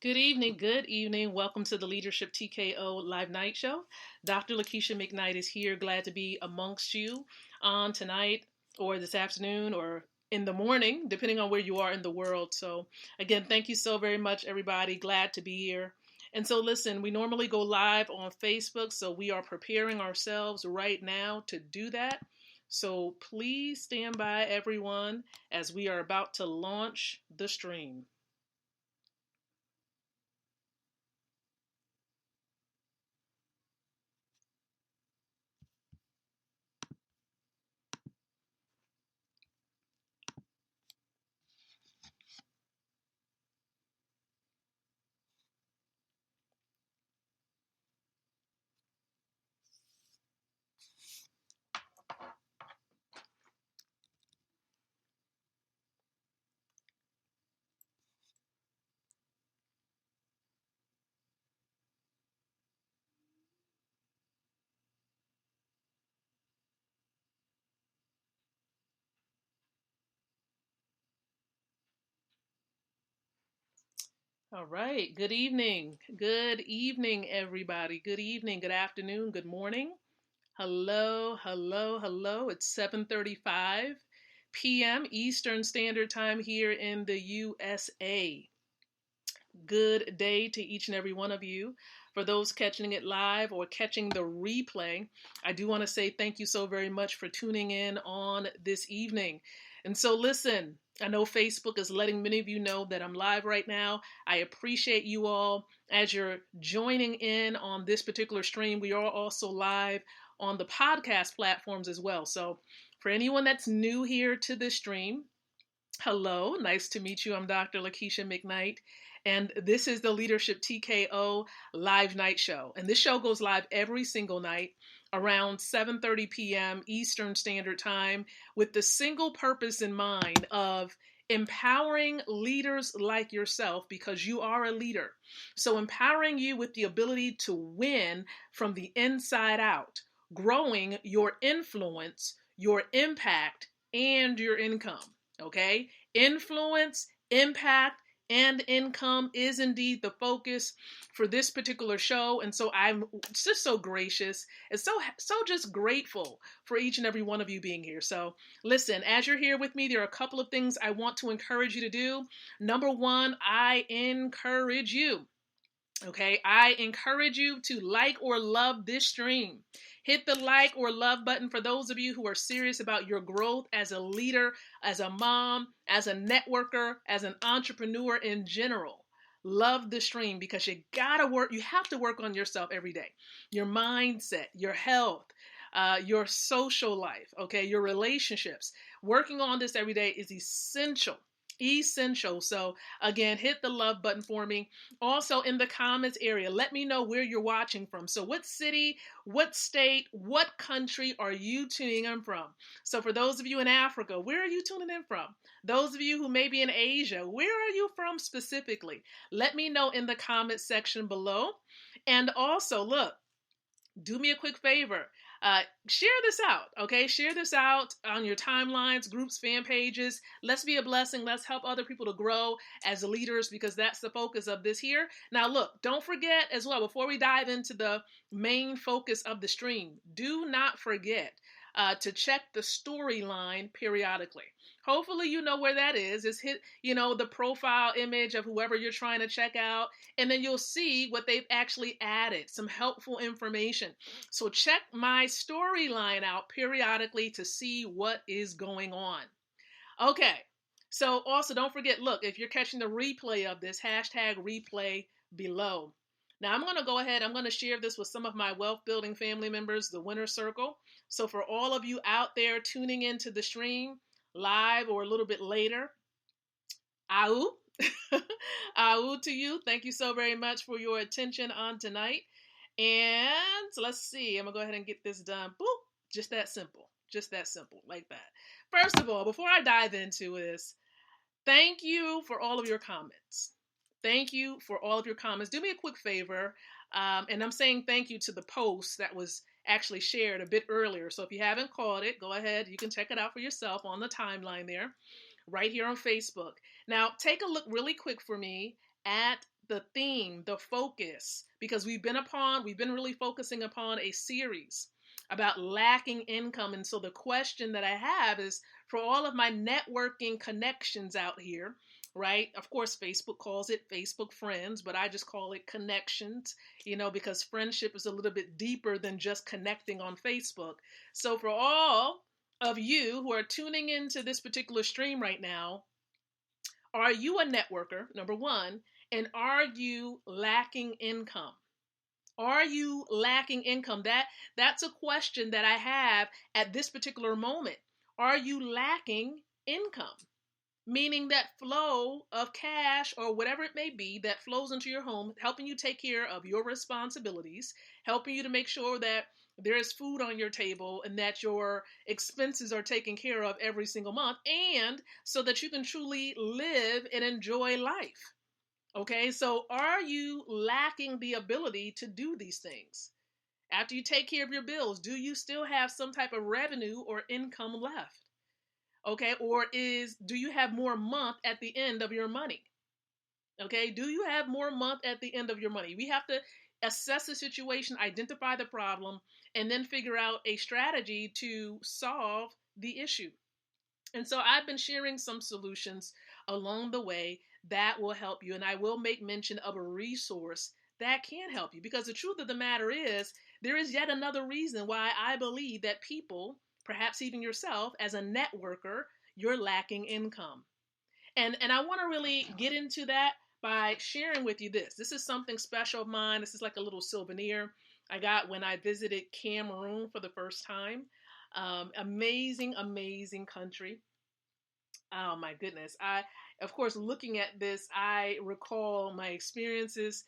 Good evening. Good evening. Welcome to the Leadership TKO Live Night Show. Dr. Lakeisha McKnight is here. Glad to be amongst you on tonight or this afternoon or in the morning, depending on where you are in the world. So, again, thank you so very much, everybody. Glad to be here. And so, listen, we normally go live on Facebook, so we are preparing ourselves right now to do that. So, please stand by, everyone, as we are about to launch the stream. All right. Good evening. Good evening, everybody. Good evening, good afternoon, good morning. Hello, hello, hello. It's 7:35 p.m. Eastern Standard Time here in the USA. Good day to each and every one of you. For those catching it live or catching the replay, I do want to say thank you so very much for tuning in on this evening. And so, listen, I know Facebook is letting many of you know that I'm live right now. I appreciate you all as you're joining in on this particular stream. We are also live on the podcast platforms as well. So, for anyone that's new here to this stream, hello, nice to meet you. I'm Dr. Lakeisha McKnight, and this is the Leadership TKO Live Night Show. And this show goes live every single night around 7:30 p.m. Eastern Standard Time with the single purpose in mind of empowering leaders like yourself because you are a leader. So empowering you with the ability to win from the inside out, growing your influence, your impact, and your income. Okay? Influence, impact, and income is indeed the focus for this particular show. And so I'm just so gracious and so just grateful for each and every one of you being here. So listen, as you're here with me, there are a couple of things I want to encourage you to do. Number one, I encourage you. Okay, I encourage you to like or love this stream. Hit the like or love button for those of you who are serious about your growth as a leader, as a mom, as a networker, as an entrepreneur in general. Love the stream because you have to work on yourself every day. Your mindset, your health, your social life, okay, your relationships. Working on this every day is essential. Essential. So again, hit the love button for me. Also in the comments area, let me know where you're watching from. So what city, what state, what country are you tuning in from? So for those of you in Africa, where are you tuning in from? Those of you who may be in Asia, where are you from specifically? Let me know in the comment section below. And also, look, do me a quick favor. Share this out, okay? Share this out on your timelines, groups, fan pages. Let's be a blessing. Let's help other people to grow as leaders because that's the focus of this here. Now, look, don't forget as well, before we dive into the main focus of the stream, do not forget to check the storyline periodically. Hopefully you know where that is. It's hit, the profile image of whoever you're trying to check out, and then you'll see what they've actually added, some helpful information. So check my storyline out periodically to see what is going on. Okay. So also don't forget, look, if you're catching the replay of this, hashtag replay below. Now I'm going to go ahead, I'm going to share this with some of my wealth building family members, the Winner Circle. So for all of you out there tuning into the stream, live or a little bit later, Au. Au to you. Thank you so very much for your attention on tonight. And let's see. I'm going to go ahead and get this done. Boop. Just that simple. Just that simple. Like that. First of all, before I dive into this, thank you for all of your comments. Thank you for all of your comments. Do me a quick favor. And I'm saying thank you to the post that was actually shared a bit earlier. So if you haven't caught it, go ahead. You can check it out for yourself on the timeline there, right here on Facebook. Now, take a look really quick for me at the theme, the focus, because we've been really focusing upon a series about lacking income. And so the question that I have is for all of my networking connections out here, right? Of course, Facebook calls it Facebook friends, but I just call it connections, because friendship is a little bit deeper than just connecting on Facebook. So for all of you who are tuning into this particular stream right now, are you a networker, number one, and are you lacking income? Are you lacking income? That's a question that I have at this particular moment. Are you lacking income? Meaning that flow of cash or whatever it may be that flows into your home, helping you take care of your responsibilities, helping you to make sure that there is food on your table and that your expenses are taken care of every single month, and so that you can truly live and enjoy life. Okay, so are you lacking the ability to do these things? After you take care of your bills, do you still have some type of revenue or income left? Okay, or do you have more month at the end of your money? Okay, do you have more month at the end of your money? We have to assess the situation, identify the problem, and then figure out a strategy to solve the issue. And so I've been sharing some solutions along the way that will help you. And I will make mention of a resource that can help you, because the truth of the matter is there is yet another reason why I believe that people, perhaps even yourself as a networker, you're lacking income. And I want to really get into that by sharing with you this. This is something special of mine. This is like a little souvenir I got when I visited Cameroon for the first time. Amazing, amazing country. Oh my goodness. Of course, looking at this, I recall my experiences,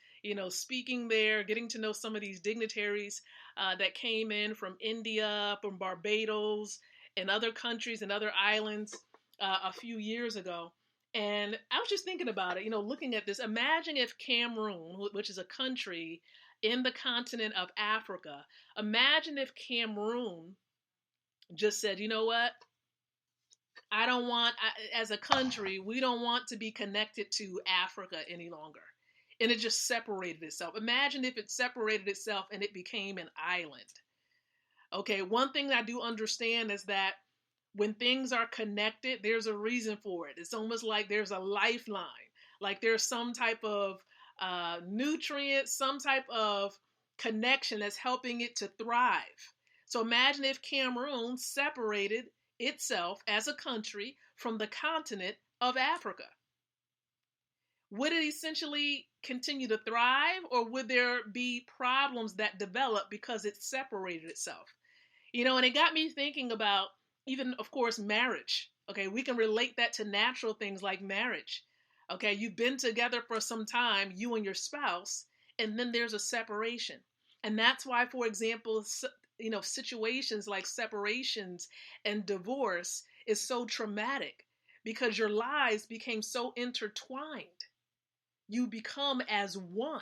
speaking there, getting to know some of these dignitaries that came in from India, from Barbados, and other countries and other islands a few years ago. And I was just thinking about it, looking at this. Imagine if Cameroon, which is a country in the continent of Africa, imagine if Cameroon just said, you know what? I don't want, as a country, we don't want to be connected to Africa any longer. And it just separated itself. Imagine if it separated itself and it became an island. Okay, one thing I do understand is that when things are connected, there's a reason for it. It's almost like there's a lifeline, like there's some type of nutrient, some type of connection that's helping it to thrive. So imagine if Cameroon separated itself as a country from the continent of Africa. Would it essentially continue to thrive, or would there be problems that develop because it separated itself? And it got me thinking about even, of course, marriage. Okay, we can relate that to natural things like marriage. Okay, you've been together for some time, you and your spouse, and then there's a separation. And that's why, for example, situations like separations and divorce is so traumatic, because your lives became so intertwined. You become as one.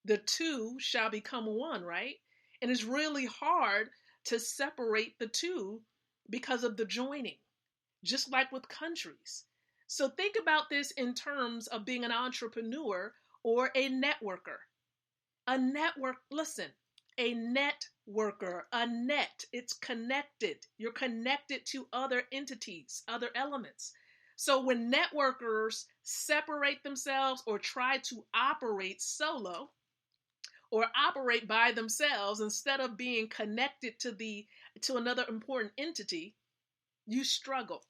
The two shall become one, right? And it's really hard to separate the two because of the joining, just like with countries. So think about this in terms of being an entrepreneur or a networker. Listen, a networker, a net, it's connected. You're connected to other entities, other elements. So when networkers separate themselves or try to operate solo or operate by themselves instead of being connected to another important entity, you struggle.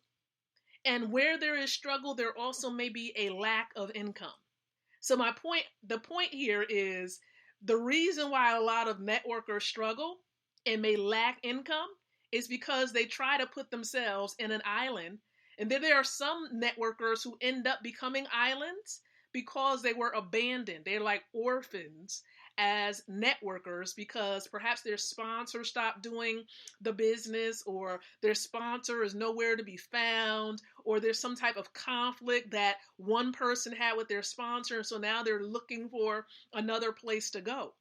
And where there is struggle, there also may be a lack of income. So the point here is the reason why a lot of networkers struggle and may lack income is because they try to put themselves in an island. And then there are some networkers who end up becoming islands because they were abandoned. They're like orphans as networkers because perhaps their sponsor stopped doing the business, or their sponsor is nowhere to be found, or there's some type of conflict that one person had with their sponsor, and so now they're looking for another place to go.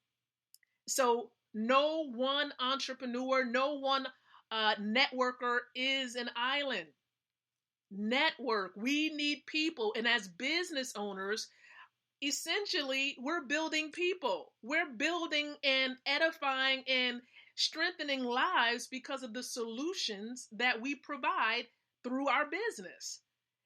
So no one entrepreneur, no one networker is an island. Network. We need people, and as business owners, essentially we're building people. We're building and edifying and strengthening lives because of the solutions that we provide through our business.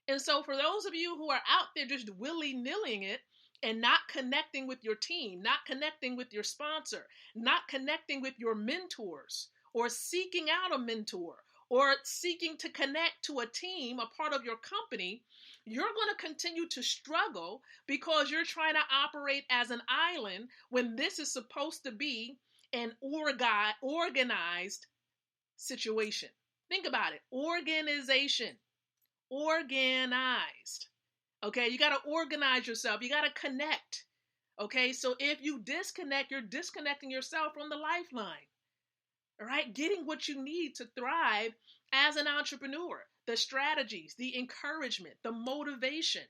And so for those of you who are out there just willy-nillying it and not connecting with your team, not connecting with your sponsor, not connecting with your mentors, or seeking out a mentor, or seeking to connect to a team, a part of your company, you're going to continue to struggle because you're trying to operate as an island when this is supposed to be an organized situation. Think about it. Organization. Organized. Okay, you got to organize yourself. You got to connect. Okay, so if you disconnect, you're disconnecting yourself from the lifeline. All right, getting what you need to thrive as an entrepreneur, the strategies, the encouragement, the motivation.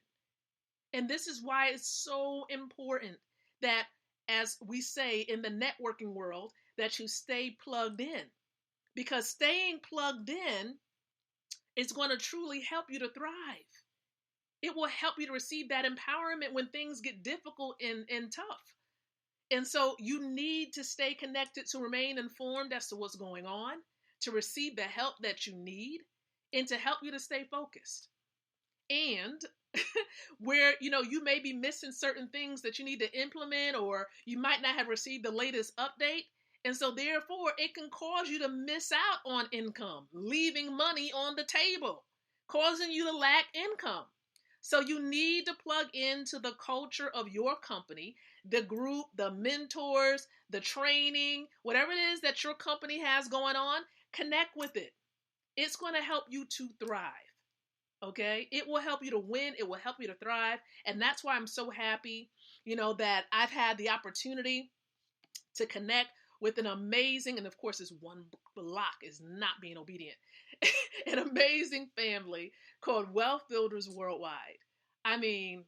And this is why it's so important that, as we say in the networking world, that you stay plugged in. Because staying plugged in is going to truly help you to thrive. It will help you to receive that empowerment when things get difficult and tough. And so you need to stay connected to remain informed as to what's going on, to receive the help that you need, and to help you to stay focused. And where, you may be missing certain things that you need to implement, or you might not have received the latest update. And so therefore, it can cause you to miss out on income, leaving money on the table, causing you to lack income. So you need to plug into the culture of your company, the group, the mentors, the training, whatever it is that your company has going on, connect with it. It's going to help you to thrive. Okay, it will help you to win. It will help you to thrive. And that's why I'm so happy, that I've had the opportunity to connect with an amazing, and of course, this one block is not being obedient, an amazing family called Wealth Builders Worldwide. I mean,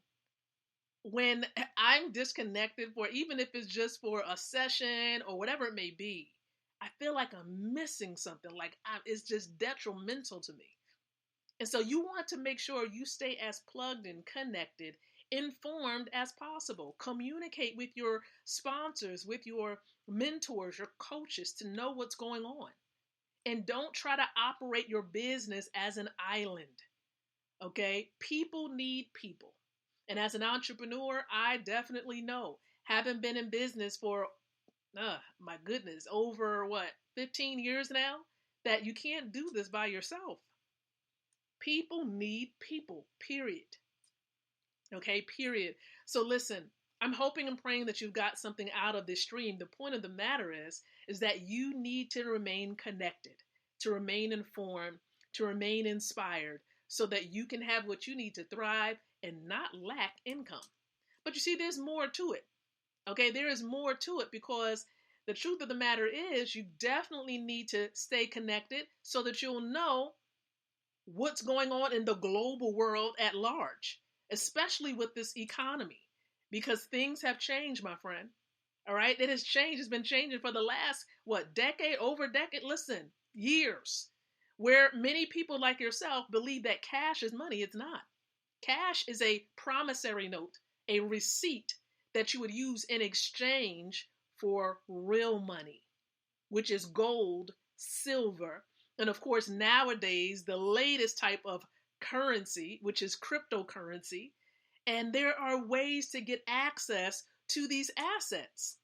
when I'm disconnected for, even if it's just for a session or whatever it may be, I feel like I'm missing something. Like it's just detrimental to me. And so you want to make sure you stay as plugged and connected, informed as possible. Communicate with your sponsors, with your mentors, your coaches to know what's going on. And don't try to operate your business as an island. Okay? People need people. And as an entrepreneur, I definitely know, having been in business for, my goodness, over 15 years now, that you can't do this by yourself. People need people, period. Okay, period. So listen, I'm hoping and praying that you've got something out of this stream. The point of the matter is that you need to remain connected, to remain informed, to remain inspired, so that you can have what you need to thrive and not lack income. But you see, there's more to it. Okay, there is more to it, because the truth of the matter is you definitely need to stay connected so that you'll know what's going on in the global world at large, especially with this economy, because things have changed, my friend. All right, it has changed. It's been changing for the last, decade, over a decade, listen, years, where many people like yourself believe that cash is money. It's not. Cash is a promissory note, a receipt that you would use in exchange for real money, which is gold, silver, and of course, nowadays, the latest type of currency, which is cryptocurrency. And there are ways to get access to these assets.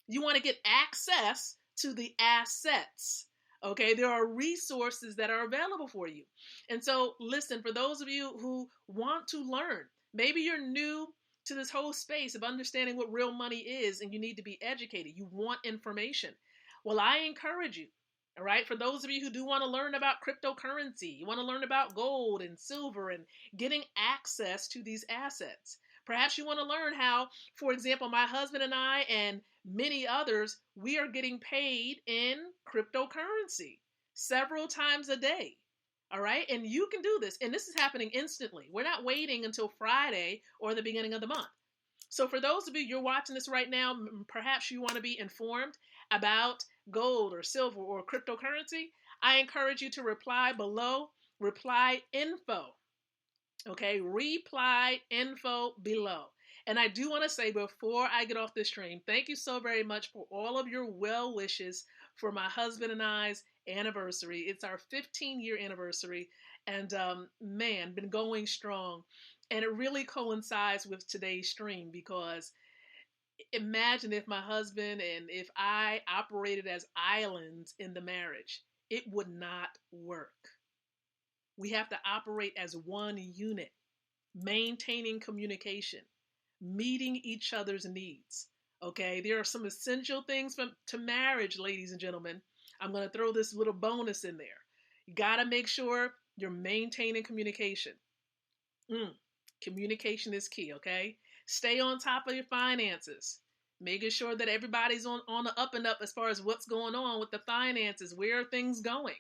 You want to get access to the assets. Okay, there are resources that are available for you. And so, listen, for those of you who want to learn, maybe you're new to this whole space of understanding what real money is and you need to be educated. You want information. Well, I encourage you. All right, for those of you who do want to learn about cryptocurrency, you want to learn about gold and silver and getting access to these assets. Perhaps you want to learn how, for example, my husband and I and many others, we are getting paid in cryptocurrency several times a day. All right, and you can do this. And this is happening instantly. We're not waiting until Friday or the beginning of the month. So for those of you, you're watching this right now, perhaps you want to be informed about gold or silver or cryptocurrency. I encourage you to reply below, reply info. Okay, reply info below. And I do want to say before I get off this stream, thank you so very much for all of your well wishes for my husband and I's anniversary. It's our 15-year anniversary, and man, been going strong. And it really coincides with today's stream because imagine if my husband and if I operated as islands in the marriage, it would not work. We have to operate as one unit, maintaining communication, meeting each other's needs. Okay, there are some essential things to marriage, ladies and gentlemen. I'm going to throw this little bonus in there. You got to make sure you're maintaining communication. Communication is key, okay? Stay on top of your finances. Making sure that everybody's on the up and up as far as what's going on with the finances, where are things going?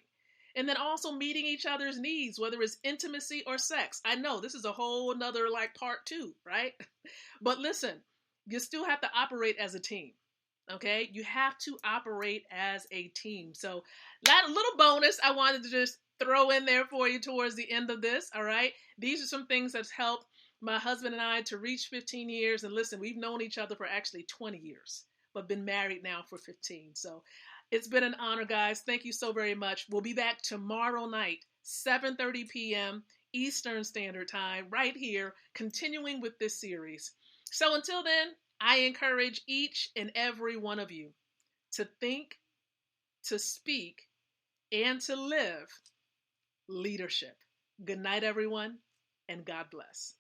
And then also meeting each other's needs, whether it's intimacy or sex. I know this is a whole nother like part two, right? But listen, you still have to operate as a team. Okay, you have to operate as a team. So that little bonus I wanted to just throw in there for you towards the end of this. All right, these are some things that's helped my husband and I to reach 15 years. And listen, we've known each other for actually 20 years, but been married now for 15. So it's been an honor, guys. Thank you so very much. We'll be back tomorrow night, 7:30 p.m. Eastern Standard Time, right here, continuing with this series. So until then, I encourage each and every one of you to think, to speak, and to live leadership. Good night, everyone, and God bless.